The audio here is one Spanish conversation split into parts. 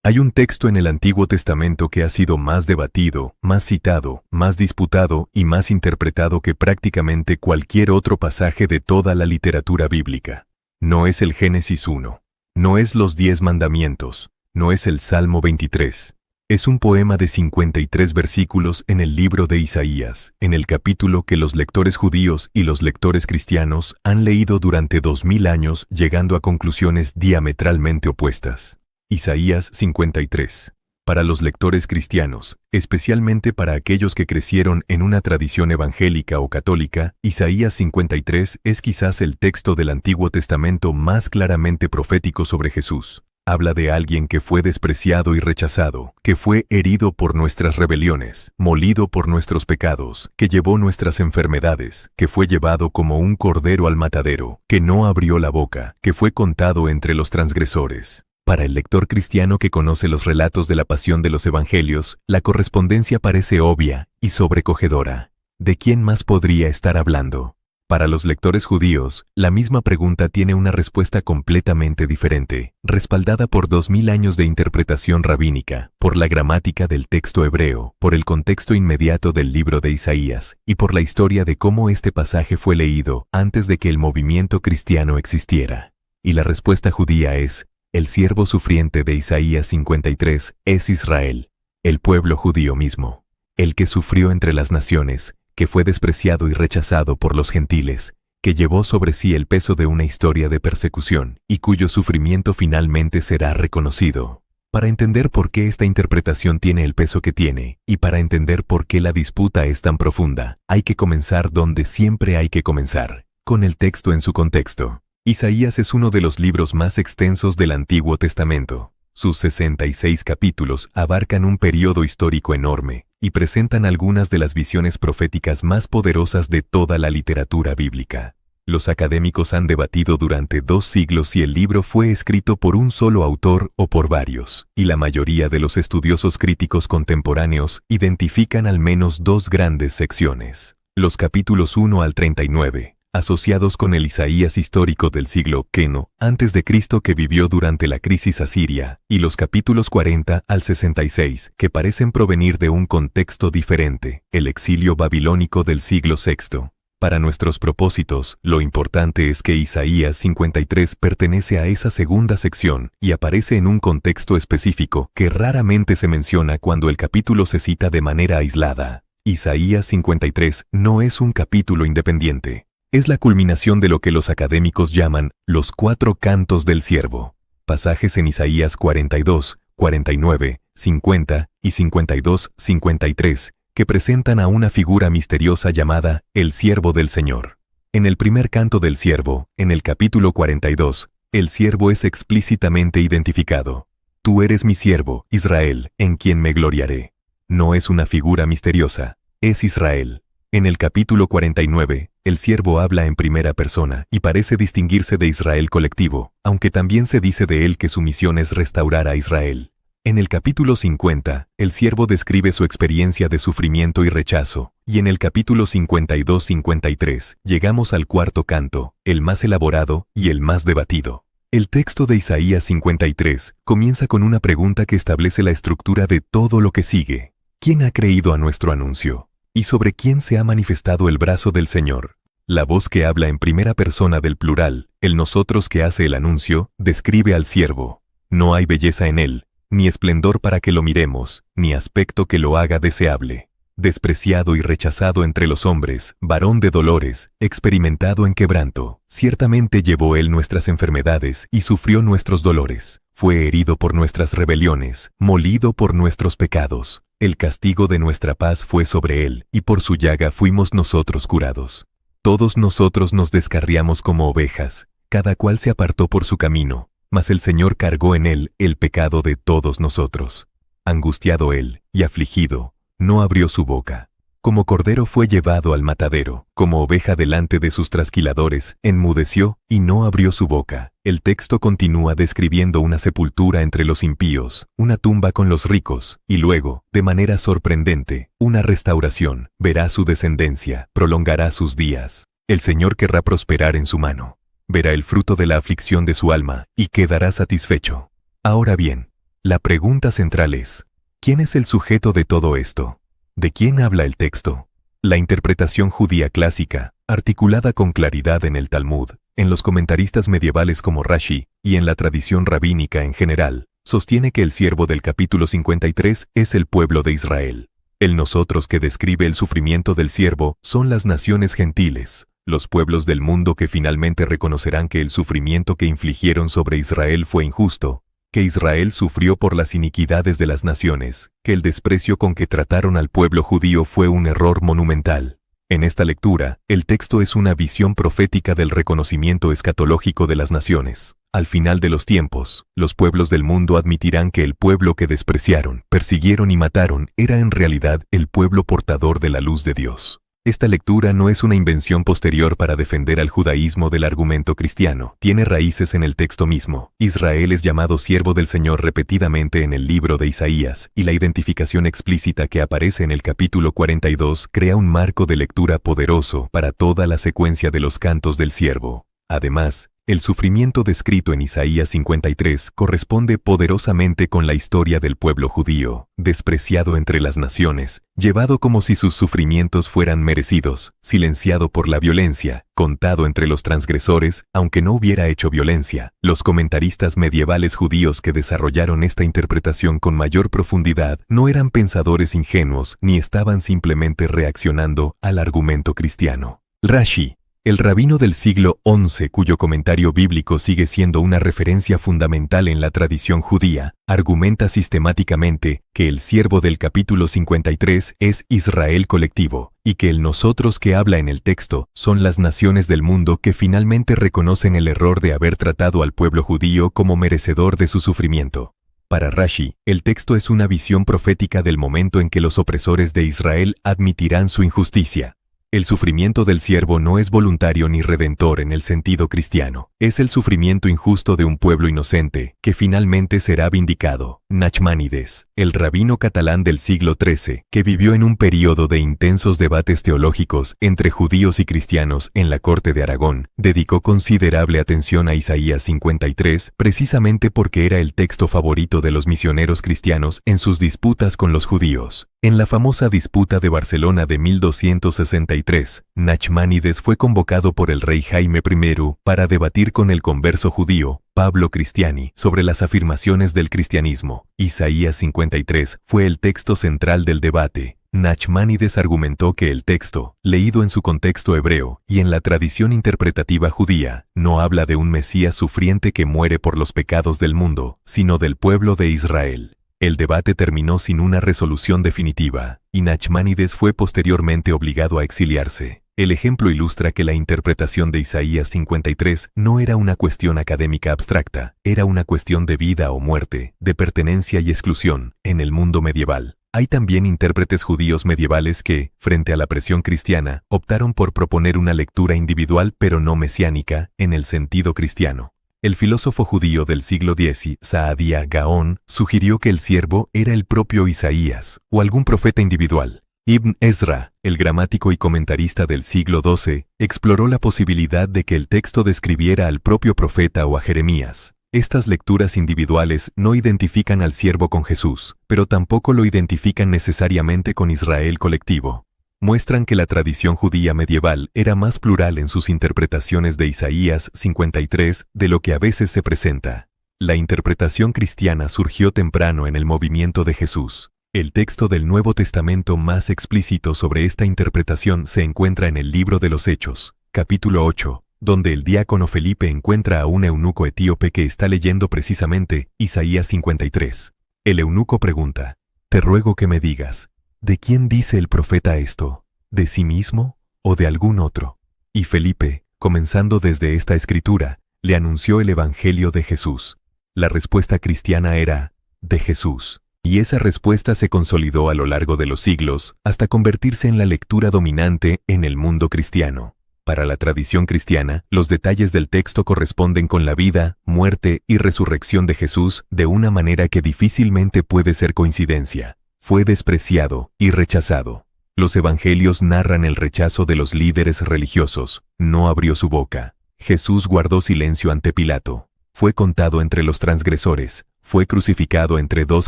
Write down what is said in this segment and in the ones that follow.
Hay un texto en el Antiguo Testamento que ha sido más debatido, más citado, más disputado y más interpretado que prácticamente cualquier otro pasaje de toda la literatura bíblica. No es el Génesis 1. No es los 10 mandamientos. No es el Salmo 23. Es un poema de 53 versículos en el libro de Isaías, en el capítulo que los lectores judíos y los lectores cristianos han leído durante 2000 años, llegando a conclusiones diametralmente opuestas. Isaías 53. Para los lectores cristianos, especialmente para aquellos que crecieron en una tradición evangélica o católica, Isaías 53 es quizás el texto del Antiguo Testamento más claramente profético sobre Jesús. Habla de alguien que fue despreciado y rechazado, que fue herido por nuestras rebeliones, molido por nuestros pecados, que llevó nuestras enfermedades, que fue llevado como un cordero al matadero, que no abrió la boca, que fue contado entre los transgresores. Para el lector cristiano que conoce los relatos de la pasión de los evangelios, la correspondencia parece obvia y sobrecogedora. ¿De quién más podría estar hablando? Para los lectores judíos, la misma pregunta tiene una respuesta completamente diferente, respaldada por 2000 años de interpretación rabínica, por la gramática del texto hebreo, por el contexto inmediato del libro de Isaías, y por la historia de cómo este pasaje fue leído antes de que el movimiento cristiano existiera. Y la respuesta judía es: el siervo sufriente de Isaías 53 es Israel, el pueblo judío mismo, el que sufrió entre las naciones, que fue despreciado y rechazado por los gentiles, que llevó sobre sí el peso de una historia de persecución y cuyo sufrimiento finalmente será reconocido. Para entender por qué esta interpretación tiene el peso que tiene, y para entender por qué la disputa es tan profunda, hay que comenzar donde siempre hay que comenzar, con el texto en su contexto. Isaías es uno de los libros más extensos del Antiguo Testamento. Sus 66 capítulos abarcan un periodo histórico enorme y presentan algunas de las visiones proféticas más poderosas de toda la literatura bíblica. Los académicos han debatido durante 2 siglos si el libro fue escrito por un solo autor o por varios, y la mayoría de los estudiosos críticos contemporáneos identifican al menos 2 grandes secciones. Los capítulos 1 al 39. Asociados con el Isaías histórico del siglo Queno, antes de Cristo, que vivió durante la crisis asiria, y los capítulos 40 al 66, que parecen provenir de un contexto diferente, el exilio babilónico del siglo VI. Para nuestros propósitos, lo importante es que Isaías 53 pertenece a esa segunda sección y aparece en un contexto específico que raramente se menciona cuando el capítulo se cita de manera aislada. Isaías 53 no es un capítulo independiente. Es la culminación de lo que los académicos llaman los 4 cantos del siervo, pasajes en Isaías 42, 49, 50 y 52-53, que presentan a una figura misteriosa llamada el siervo del Señor. En el primer canto del siervo, en el capítulo 42, el siervo es explícitamente identificado. Tú eres mi siervo, Israel, en quien me gloriaré. No es una figura misteriosa, es Israel. En el capítulo 49, el siervo habla en primera persona y parece distinguirse de Israel colectivo, aunque también se dice de él que su misión es restaurar a Israel. En el capítulo 50, el siervo describe su experiencia de sufrimiento y rechazo, y en el capítulo 52-53 llegamos al cuarto canto, el más elaborado y el más debatido. El texto de Isaías 53 comienza con una pregunta que establece la estructura de todo lo que sigue. ¿Quién ha creído a nuestro anuncio? ¿Y sobre quién se ha manifestado el brazo del Señor? La voz que habla en primera persona del plural, el nosotros que hace el anuncio, describe al siervo. No hay belleza en él, ni esplendor para que lo miremos, ni aspecto que lo haga deseable. Despreciado y rechazado entre los hombres, varón de dolores, experimentado en quebranto. Ciertamente llevó él nuestras enfermedades y sufrió nuestros dolores. Fue herido por nuestras rebeliones, molido por nuestros pecados. El castigo de nuestra paz fue sobre él, y por su llaga fuimos nosotros curados. Todos nosotros nos descarriamos como ovejas, cada cual se apartó por su camino, mas el Señor cargó en él el pecado de todos nosotros. Angustiado él, y afligido, no abrió su boca. Como cordero fue llevado al matadero, como oveja delante de sus trasquiladores, enmudeció y no abrió su boca. El texto continúa describiendo una sepultura entre los impíos, una tumba con los ricos, y luego, de manera sorprendente, una restauración. Verá su descendencia, prolongará sus días. El Señor querrá prosperar en su mano. Verá el fruto de la aflicción de su alma, y quedará satisfecho. Ahora bien, La pregunta central es, ¿quién es el sujeto de todo esto? ¿De quién habla el texto? La interpretación judía clásica, articulada con claridad en el Talmud, en los comentaristas medievales como Rashi, y en la tradición rabínica en general, sostiene que el siervo del capítulo 53 es el pueblo de Israel. El nosotros que describe el sufrimiento del siervo son las naciones gentiles, los pueblos del mundo que finalmente reconocerán que el sufrimiento que infligieron sobre Israel fue injusto, que Israel sufrió por las iniquidades de las naciones, que el desprecio con que trataron al pueblo judío fue un error monumental. En esta lectura, el texto es una visión profética del reconocimiento escatológico de las naciones. Al final de los tiempos, los pueblos del mundo admitirán que el pueblo que despreciaron, persiguieron y mataron era en realidad el pueblo portador de la luz de Dios. Esta lectura no es una invención posterior para defender al judaísmo del argumento cristiano. Tiene raíces en el texto mismo. Israel es llamado siervo del Señor repetidamente en el libro de Isaías, y la identificación explícita que aparece en el capítulo 42 crea un marco de lectura poderoso para toda la secuencia de los cantos del siervo. Además, el sufrimiento descrito en Isaías 53 corresponde poderosamente con la historia del pueblo judío, despreciado entre las naciones, llevado como si sus sufrimientos fueran merecidos, silenciado por la violencia, contado entre los transgresores, aunque no hubiera hecho violencia. Los comentaristas medievales judíos que desarrollaron esta interpretación con mayor profundidad no eran pensadores ingenuos ni estaban simplemente reaccionando al argumento cristiano. Rashi, el rabino del siglo XI, cuyo comentario bíblico sigue siendo una referencia fundamental en la tradición judía, argumenta sistemáticamente que el siervo del capítulo 53 es Israel colectivo, y que el nosotros que habla en el texto son las naciones del mundo que finalmente reconocen el error de haber tratado al pueblo judío como merecedor de su sufrimiento. Para Rashi, el texto es una visión profética del momento en que los opresores de Israel admitirán su injusticia. El sufrimiento del siervo no es voluntario ni redentor en el sentido cristiano. Es el sufrimiento injusto de un pueblo inocente, que finalmente será vindicado. Nachmanides, el rabino catalán del siglo XIII, que vivió en un período de intensos debates teológicos entre judíos y cristianos en la corte de Aragón, dedicó considerable atención a Isaías 53 precisamente porque era el texto favorito de los misioneros cristianos en sus disputas con los judíos. En la famosa disputa de Barcelona de 1263, Nachmanides fue convocado por el rey Jaime I para debatir con el converso judío, Pablo Cristiani, sobre las afirmaciones del cristianismo. Isaías 53 fue el texto central del debate. Nachmanides argumentó que el texto, leído en su contexto hebreo y en la tradición interpretativa judía, no habla de un Mesías sufriente que muere por los pecados del mundo, sino del pueblo de Israel. El debate terminó sin una resolución definitiva, y Nachmanides fue posteriormente obligado a exiliarse. El ejemplo ilustra que la interpretación de Isaías 53 no era una cuestión académica abstracta, era una cuestión de vida o muerte, de pertenencia y exclusión, en el mundo medieval. Hay también intérpretes judíos medievales que, frente a la presión cristiana, optaron por proponer una lectura individual pero no mesiánica, en el sentido cristiano. El filósofo judío del siglo X, Saadia Gaón, sugirió que el siervo era el propio Isaías, o algún profeta individual. Ibn Ezra, el gramático y comentarista del siglo XII, exploró la posibilidad de que el texto describiera al propio profeta o a Jeremías. Estas lecturas individuales no identifican al siervo con Jesús, pero tampoco lo identifican necesariamente con Israel colectivo. Muestran que la tradición judía medieval era más plural en sus interpretaciones de Isaías 53 de lo que a veces se presenta. La interpretación cristiana surgió temprano en el movimiento de Jesús. El texto del Nuevo Testamento más explícito sobre esta interpretación se encuentra en el libro de los Hechos, capítulo 8, donde el diácono Felipe encuentra a un eunuco etíope que está leyendo precisamente Isaías 53. El eunuco pregunta: «Te ruego que me digas, ¿de quién dice el profeta esto? ¿De sí mismo o de algún otro?». Y Felipe, comenzando desde esta escritura, le anunció el Evangelio de Jesús. La respuesta cristiana era: «de Jesús». Y esa respuesta se consolidó a lo largo de los siglos hasta convertirse en la lectura dominante en el mundo cristiano. Para la tradición cristiana, los detalles del texto corresponden con la vida, muerte y resurrección de Jesús de una manera que difícilmente puede ser coincidencia. Fue despreciado y rechazado. Los evangelios narran el rechazo de los líderes religiosos. No abrió su boca. Jesús guardó silencio ante Pilato. Fue contado entre los transgresores, fue crucificado entre dos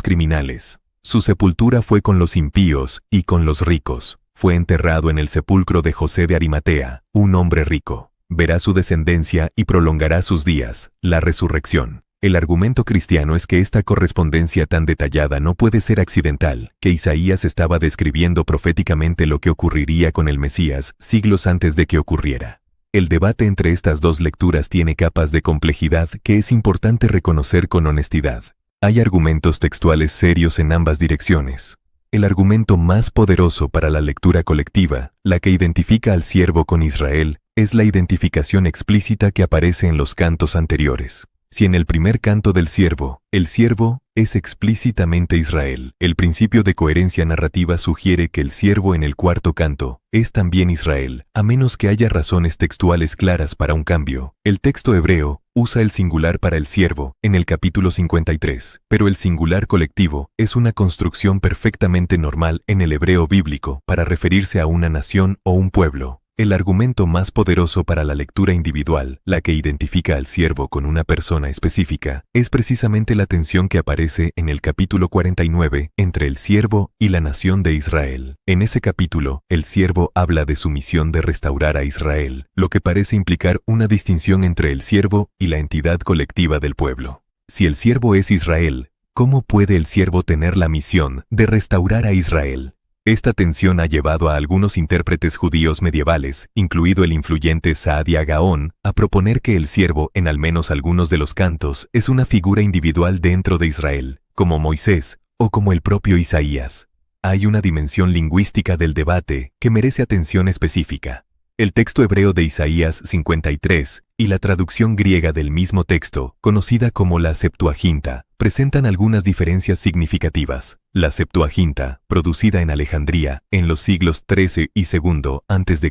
criminales. Su sepultura fue con los impíos y con los ricos. Fue enterrado en el sepulcro de José de Arimatea, un hombre rico. Verá su descendencia y prolongará sus días, la resurrección. El argumento cristiano es que esta correspondencia tan detallada no puede ser accidental, que Isaías estaba describiendo proféticamente lo que ocurriría con el Mesías siglos antes de que ocurriera. El debate entre estas dos lecturas tiene capas de complejidad que es importante reconocer con honestidad. Hay argumentos textuales serios en ambas direcciones. El argumento más poderoso para la lectura colectiva, la que identifica al siervo con Israel, es la identificación explícita que aparece en los cantos anteriores. Si en el primer canto del siervo, el siervo es explícitamente Israel, el principio de coherencia narrativa sugiere que el siervo en el cuarto canto es también Israel, a menos que haya razones textuales claras para un cambio. El texto hebreo usa el singular para el siervo en el capítulo 53, pero el singular colectivo es una construcción perfectamente normal en el hebreo bíblico para referirse a una nación o un pueblo. El argumento más poderoso para la lectura individual, la que identifica al siervo con una persona específica, es precisamente la tensión que aparece en el capítulo 49 entre el siervo y la nación de Israel. En ese capítulo, el siervo habla de su misión de restaurar a Israel, lo que parece implicar una distinción entre el siervo y la entidad colectiva del pueblo. Si el siervo es Israel, ¿cómo puede el siervo tener la misión de restaurar a Israel? Esta tensión ha llevado a algunos intérpretes judíos medievales, incluido el influyente Saadia Gaón, a proponer que el siervo, en al menos algunos de los cantos, es una figura individual dentro de Israel, como Moisés o como el propio Isaías. Hay una dimensión lingüística del debate que merece atención específica. El texto hebreo de Isaías 53 y la traducción griega del mismo texto, conocida como la Septuaginta, presentan algunas diferencias significativas. La Septuaginta, producida en Alejandría en los siglos XIII y II a.C.,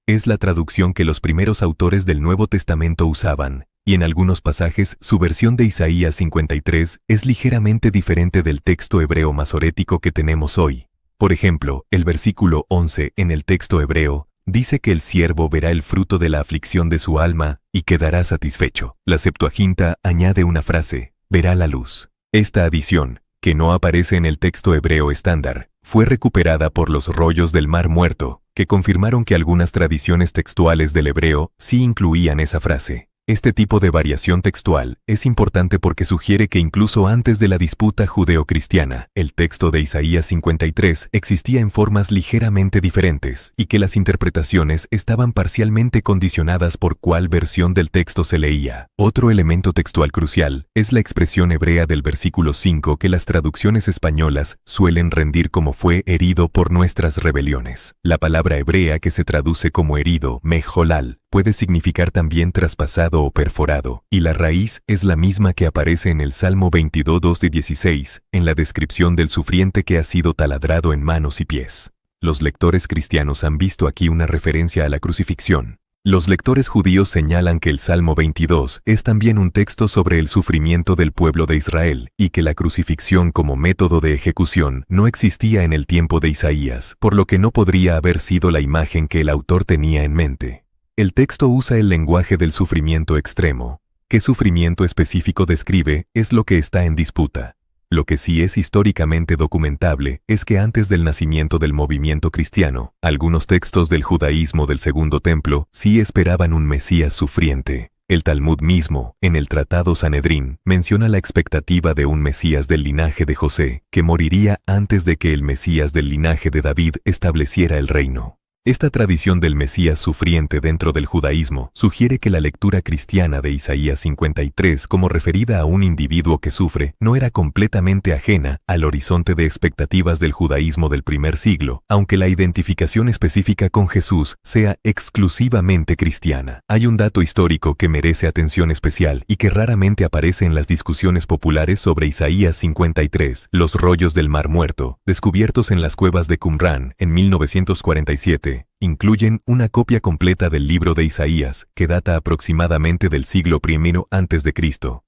es la traducción que los primeros autores del Nuevo Testamento usaban, y en algunos pasajes su versión de Isaías 53 es ligeramente diferente del texto hebreo masorético que tenemos hoy. Por ejemplo, el versículo 11 en el texto hebreo dice que el siervo verá el fruto de la aflicción de su alma y quedará satisfecho. La Septuaginta añade una frase, verá la luz. Esta adición, que no aparece en el texto hebreo estándar, fue recuperada por los rollos del Mar Muerto, que confirmaron que algunas tradiciones textuales del hebreo sí incluían esa frase. Este tipo de variación textual es importante porque sugiere que incluso antes de la disputa judeo-cristiana, el texto de Isaías 53 existía en formas ligeramente diferentes y que las interpretaciones estaban parcialmente condicionadas por cuál versión del texto se leía. Otro elemento textual crucial es la expresión hebrea del versículo 5 que las traducciones españolas suelen rendir como fue herido por nuestras rebeliones. La palabra hebrea que se traduce como herido, mejolal, puede significar también traspasado o perforado, y la raíz es la misma que aparece en el Salmo 22:12-16, en la descripción del sufriente que ha sido taladrado en manos y pies. Los lectores cristianos han visto aquí una referencia a la crucifixión. Los lectores judíos señalan que el Salmo 22 es también un texto sobre el sufrimiento del pueblo de Israel, y que la crucifixión como método de ejecución no existía en el tiempo de Isaías, por lo que no podría haber sido la imagen que el autor tenía en mente. El texto usa el lenguaje del sufrimiento extremo. ¿Qué sufrimiento específico describe? Es lo que está en disputa. Lo que sí es históricamente documentable es que antes del nacimiento del movimiento cristiano, algunos textos del judaísmo del Segundo Templo sí esperaban un Mesías sufriente. El Talmud mismo, en el Tratado Sanedrín, menciona la expectativa de un Mesías del linaje de José, que moriría antes de que el Mesías del linaje de David estableciera el reino. Esta tradición del Mesías sufriente dentro del judaísmo sugiere que la lectura cristiana de Isaías 53 como referida a un individuo que sufre no era completamente ajena al horizonte de expectativas del judaísmo del primer siglo, aunque la identificación específica con Jesús sea exclusivamente cristiana. Hay un dato histórico que merece atención especial y que raramente aparece en las discusiones populares sobre Isaías 53, los rollos del Mar Muerto, descubiertos en las cuevas de Qumrán en 1947. 11, incluyen una copia completa del libro de Isaías, que data aproximadamente del siglo I a.C.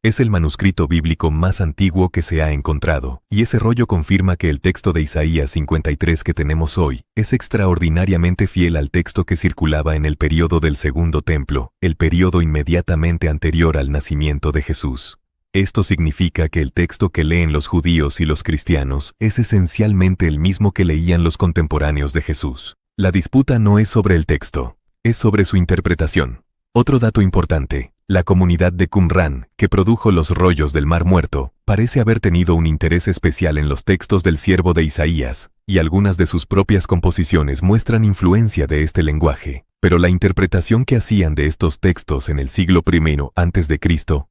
Es el manuscrito bíblico más antiguo que se ha encontrado, y ese rollo confirma que el texto de Isaías 53 que tenemos hoy es extraordinariamente fiel al texto que circulaba en el período del Segundo Templo, el período inmediatamente anterior al nacimiento de Jesús. Esto significa que el texto que leen los judíos y los cristianos es esencialmente el mismo que leían los contemporáneos de Jesús. La disputa no es sobre el texto, es sobre su interpretación. Otro dato importante, la comunidad de Qumrán, que produjo los rollos del Mar Muerto, parece haber tenido un interés especial en los textos del siervo de Isaías, y algunas de sus propias composiciones muestran influencia de este lenguaje. Pero la interpretación que hacían de estos textos en el siglo I a.C.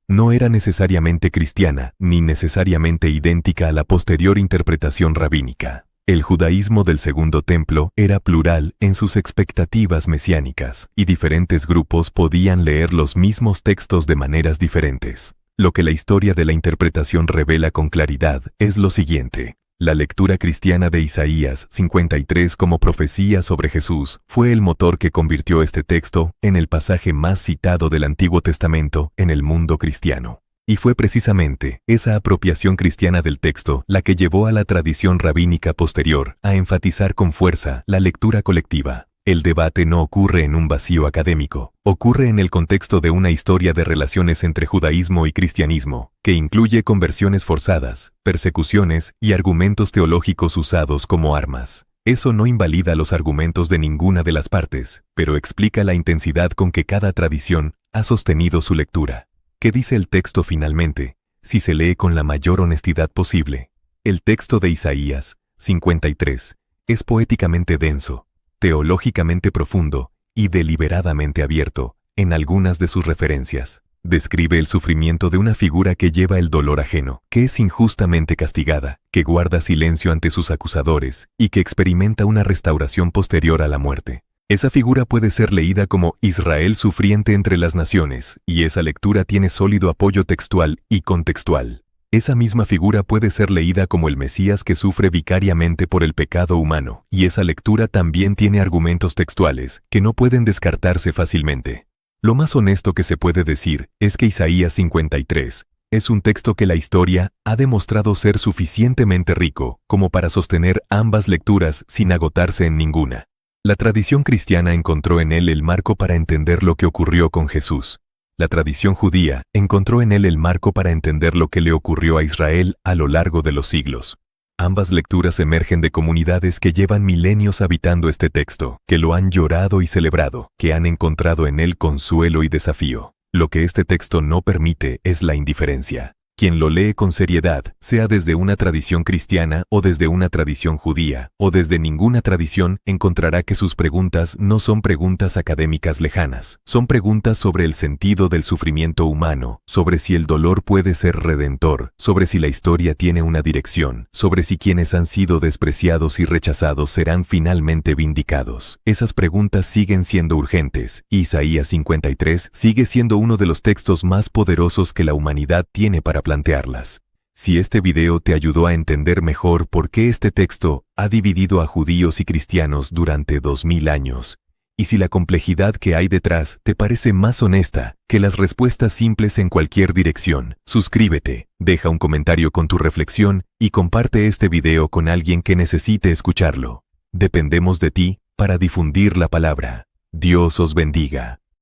no era necesariamente cristiana, ni necesariamente idéntica a la posterior interpretación rabínica. El judaísmo del Segundo Templo era plural en sus expectativas mesiánicas, y diferentes grupos podían leer los mismos textos de maneras diferentes. Lo que la historia de la interpretación revela con claridad es lo siguiente. La lectura cristiana de Isaías 53 como profecía sobre Jesús fue el motor que convirtió este texto en el pasaje más citado del Antiguo Testamento en el mundo cristiano. Y fue precisamente esa apropiación cristiana del texto la que llevó a la tradición rabínica posterior a enfatizar con fuerza la lectura colectiva. El debate no ocurre en un vacío académico, ocurre en el contexto de una historia de relaciones entre judaísmo y cristianismo, que incluye conversiones forzadas, persecuciones y argumentos teológicos usados como armas. Eso no invalida los argumentos de ninguna de las partes, pero explica la intensidad con que cada tradición ha sostenido su lectura. ¿Qué dice el texto finalmente, si se lee con la mayor honestidad posible? El texto de Isaías 53 es poéticamente denso, teológicamente profundo y deliberadamente abierto en algunas de sus referencias. Describe el sufrimiento de una figura que lleva el dolor ajeno, que es injustamente castigada, que guarda silencio ante sus acusadores y que experimenta una restauración posterior a la muerte. Esa figura puede ser leída como Israel sufriente entre las naciones, y esa lectura tiene sólido apoyo textual y contextual. Esa misma figura puede ser leída como el Mesías que sufre vicariamente por el pecado humano, y esa lectura también tiene argumentos textuales que no pueden descartarse fácilmente. Lo más honesto que se puede decir es que Isaías 53 es un texto que la historia ha demostrado ser suficientemente rico como para sostener ambas lecturas sin agotarse en ninguna. La tradición cristiana encontró en él el marco para entender lo que ocurrió con Jesús. La tradición judía encontró en él el marco para entender lo que le ocurrió a Israel a lo largo de los siglos. Ambas lecturas emergen de comunidades que llevan milenios habitando este texto, que lo han llorado y celebrado, que han encontrado en él consuelo y desafío. Lo que este texto no permite es la indiferencia. Quien lo lee con seriedad, sea desde una tradición cristiana o desde una tradición judía, o desde ninguna tradición, encontrará que sus preguntas no son preguntas académicas lejanas. Son preguntas sobre el sentido del sufrimiento humano, sobre si el dolor puede ser redentor, sobre si la historia tiene una dirección, sobre si quienes han sido despreciados y rechazados serán finalmente vindicados. Esas preguntas siguen siendo urgentes, y Isaías 53 sigue siendo uno de los textos más poderosos que la humanidad tiene para plantearlas. Si este video te ayudó a entender mejor por qué este texto ha dividido a judíos y cristianos durante 2000 años, y si la complejidad que hay detrás te parece más honesta que las respuestas simples en cualquier dirección, suscríbete, deja un comentario con tu reflexión y comparte este video con alguien que necesite escucharlo. Dependemos de ti para difundir la palabra. Dios os bendiga.